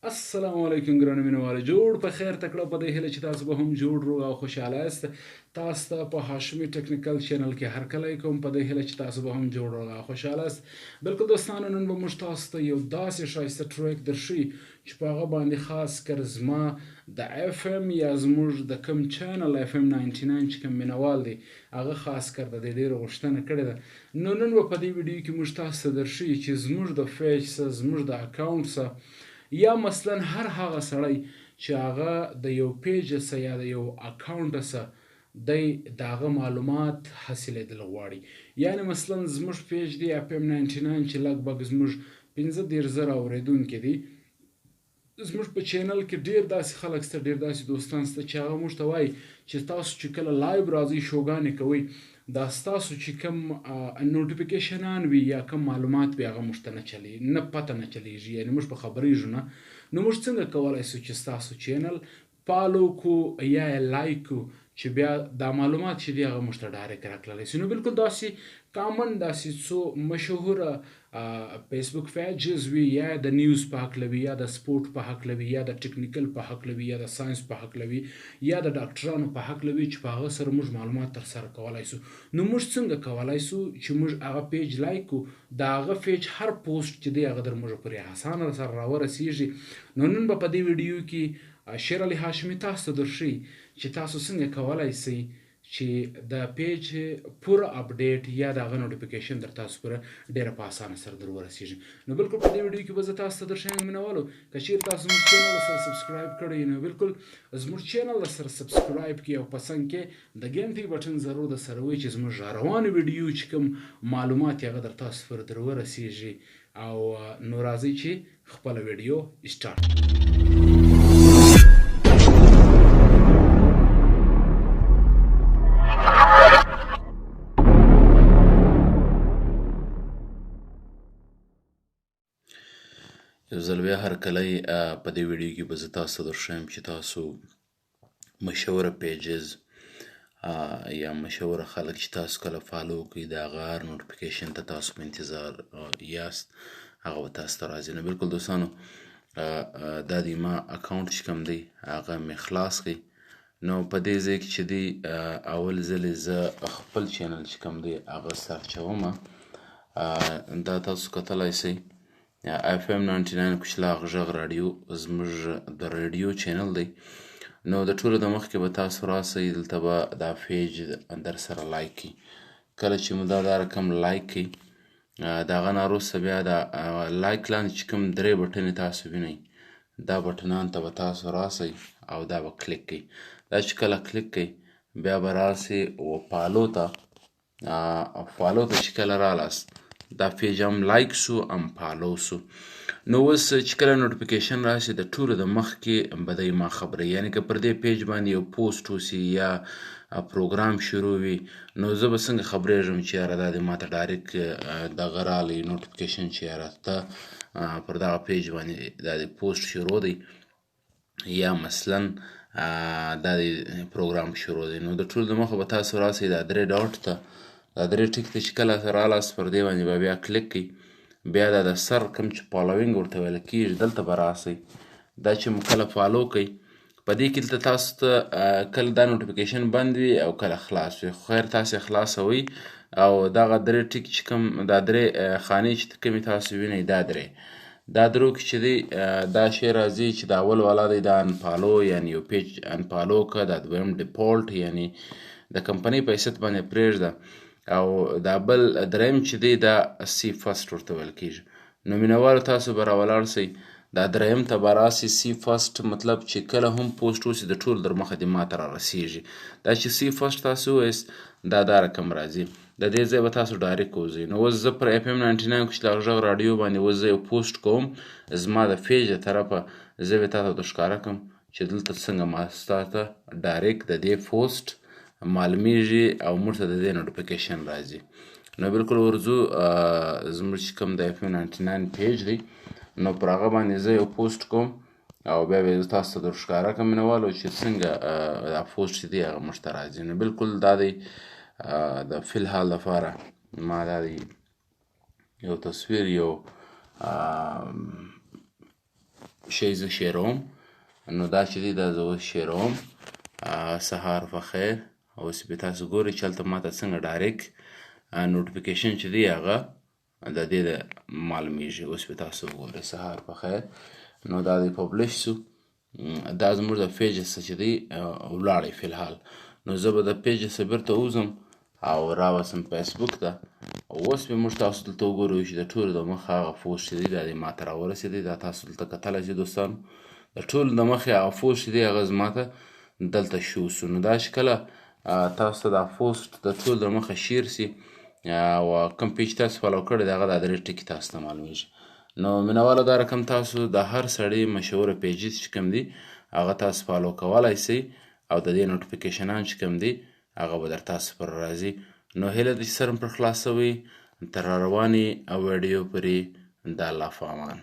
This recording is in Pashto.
السلام علیکم ګرانو مینوالو جوړ په خیر تکړه په دې هیله چې تاسو به هم جوړ روغ او خوشحاله یاست. تاسو ته په هاشمي ټیکنیکل چینل کې هرکلی کوم په دې هیله چې تاسو به هم جوړ روغ او خوشحاله یاست. بالکل دوستانو نن به موږ تاسو ته یو داسې ښایسته ټریک درښیي چې په هغه باندې خاص کر زما د اف ام یا زموږ د کوم چینل اف ام 99 چې کوم مینوال دی هغه خاص کر د دې ډېره غوښتنه کړې ده. نو نن به په دې ویډیو کې موږ تاسو ته درښیي چې زموږ د پیج څخه زموږ د اکاونټ څخه یا مثلا هر هغه سړی چې هغه د یو پیج څخه یا د یو اکاونټ څخه د هغه معلومات حاصلېدل غواړي. یعنی مثلا زموږ پیج دی اف ام 99 چې لږ بږ زموږ 15,000 اورېدونکي دي. زموږ په چینل کې ډیر داسې خلک شته، ډیر داسې دوستان شته چې هغه موږ ته وایي چې تاسو چې کله لایو راځئ شوګانې کوئ دا ستاسو چې کوم نوټیفیکیشنان وي یا کوم معلومات وي هغه موږ ته نه چلی نه پته نه چلیږي، یعنی موږ په خبریږو نه. نو موږ څنګه کولی سو چې ستاسو چینل فالو کو یا یې لایک کو چې بیا دا معلومات چې دي هغه موږ ته ډایرکټ راکړلی سي. نو بالکل داسې کامن داسې څو مشهوره فیسبوک پیجز وي یا د نیوز په هکله وي یا د سپورټ په هکله وي یا د ټیکنیکل په هکله وي یا د ساینس په هکله وي یا د ډاکټرانو په هکله وي چې په هغه سره موږ معلومات ترسره کولی سو. نو موږ څنګه کولی سو چې موږ هغه پیج لایک کو، د هغه پیج هر پوسټ چې دی هغه در موږ پورې اسانه سره راورسیږي. نو نن به په دې ویډیو کې شیر علي هاشمي تاسو ته درښیي چې تاسو څنګه کولی سئ چې د پیج پوره اپډیټ یا د هغه نوټیفیکیشن در تاسو پوره ډیره په اسانه سره در ورسیږي. نو بالکل په دې ویډیو کې به زه تاسو ته درښیم مینوالو که چیرې تاسو زموږ چینل سره سبسکرایب کړی نو بالکل زموږ چینل سره سبسکرایب کړئ او پسند کې د ګنټۍ بټن ضرور در سره وي چې زموږ را روانه ویډیو چې کوم معلومات هغه در تاسو پوره در ورسیږي. او نو راځئ چې خپله ویډیو سټارټ کړو. یو ځل بیا هرکلی په دې ویډیو کې به زه تاسو ته درښیم چې تاسو مشهوره پیجز یا مشهوره خلک چې تاسو کله فالو کوئ د هغه هر نوټیفیکیشن ته تاسو په انتظار یاست هغه به تاسو ته راځي. نو بالکل دوستانو دا دی ما اکاونټ چې کوم دی هغه مې خلاص کړئ. نو په دې ځای کې چې دی اول ځلې زه خپل چینل چې کوم دی هغه سرچومه. دا تاسو کتلی سئ اف ام 99 کوچلاغ غږ راډیو زموږ د راډیو چینل دی. نو د ټولو د مخکې به تاسو راسئ دلته به دا پیج در سره لایک کړئ. کله چې مو دا رقم لایک کړئ د هغه نه وروسته بیا د لایک لاندې چې کوم درې بټنې تاسو وینئ دا بټنانو ته به تاسو راسئ او دا به کلیک کړئ. دا چې کله کلیک کړئ بیا به راسئ و فالو ته چې کله رالاست دا پیج هم لایک سو هم فالو سو. نو اوس چې کله نوټیفیکیشن راشي د ټولو د مخکې به دی ما خبروي، یعنی که پر دې پیج باندې یو پوسټ وسي یا پروګرام شروع وي نو زه به څنګه خبریږم چې یاره دا دې ماته ډایرکټ دغه رالی نوټیفیکیشن چې یاره ته پر دغه پیج باندې دا دې پوسټ شروع دی یا مثلا دا دې پروګرام شروع دی. نو د ټولو د مخه به تاسو راسئ دا درې ډاټ ته دا درې ټیک ته چې کله رالاست پر دې باندې به بیا کلیک کړئ. بیا دا د سر کوم چې فالوینګ ورته ویل کېږي دلته به راسئ. دا چې مو کله فالو کوئ په دې کې دلته تاسو ته کله دا نوټیفیکیشن بند وي او کله خلاص وي، خو خیر تاسو یې خلاصوئ او دغه درې ټیک چې کوم دا درې خانې چې کومې تاسو وینئ دا درو کې چې دی دا شی راځي چې دا اول والا دی دا انفالو یعنی یو پیج انفالو که، دا دویم ډیفالټ یعنی د کمپنۍ په حیثیت باندې پرېږده، او دا بل دریم چې دی دا سی فرست ورته ویل کېږي. نو مینوالو تاسو به راولاړ سئ دا دریم ته به راسئ سی فرست مطلب چې کله هم پوسټ وسي د ټولو در مخه دې ماته رارسیږي. دا چې سی فرست تاسو ووایست دا رقم راځي د دې ځای به تاسو ډایرکټ وځئ. نو اوس زه پر اف ام 99 کوچلاغ غږ راډیو باندې اوس زه یو پوسټ کوم زما د پیج د طرفه زه به تاسو ته ښکاره کړم چې دلته څنګه ما ستا ته ډایرکټ د دې پوسټ معلومیږي او موږ ته د دې نوټیفیکیشن راځي. نو بالکل ورځو زموږ چې کوم د اف ام 99 پیج دی نو پر هغه باندې زه یو پوسټ کوم او بیا به زه تاسو ته در ښکاره کړم مینوالو چې څنګه دا پوسټ چې دی هغه موږ ته راځي. نو بالکل دا دی د فی الحال لپاره ما دا دی یو تصویر یو شی زه شیروم. نو دا چې دی دا زه اوس شیروم. سهار په خیر. اوس بیا تاسو ګورئ چې هلته ماته څنګه ډایرکټ نوټیفیکیشن چې دی هغه د دې د معلومیږي. اوس بیا تاسو وګورئ سهار په خیر. نو دا دی پبلش سو. دا زموږ د پیج څخه چې دی ولاړی فی الحال. نو زه به د پیج څخه بیرته وځم او راوسم فیسبوک ته. اوس بیا موږ تاسو دلته وګورو چې د ټولو د مخه هغه پوسټ چې دی دا دی ماته راورسېدی. دا تاسو دلته کتلی چې دوستانو د ټولو د مخې هغه پوسټ چې دی هغه زما ته دلته شو سو. نو دا چې کله تاسو ته دا پوسټ د ټولو د مخه شیر سي او کوم پیج تاسو فالو کړی دی هغه دا درې ټکي تاسو ته معلومیږي. نو مینوالو دا رقم تاسو د هر سړي مشهوره پیجز چې کوم دي هغه تاسو فالو کولی سئ او د دې نوټیفیکیشنان چې کوم دي هغه به در تاسو پر راځي. نو هیله ده چې سر مو پر خلاصوئ. تر روانې ویډیو پورې د الله په امان.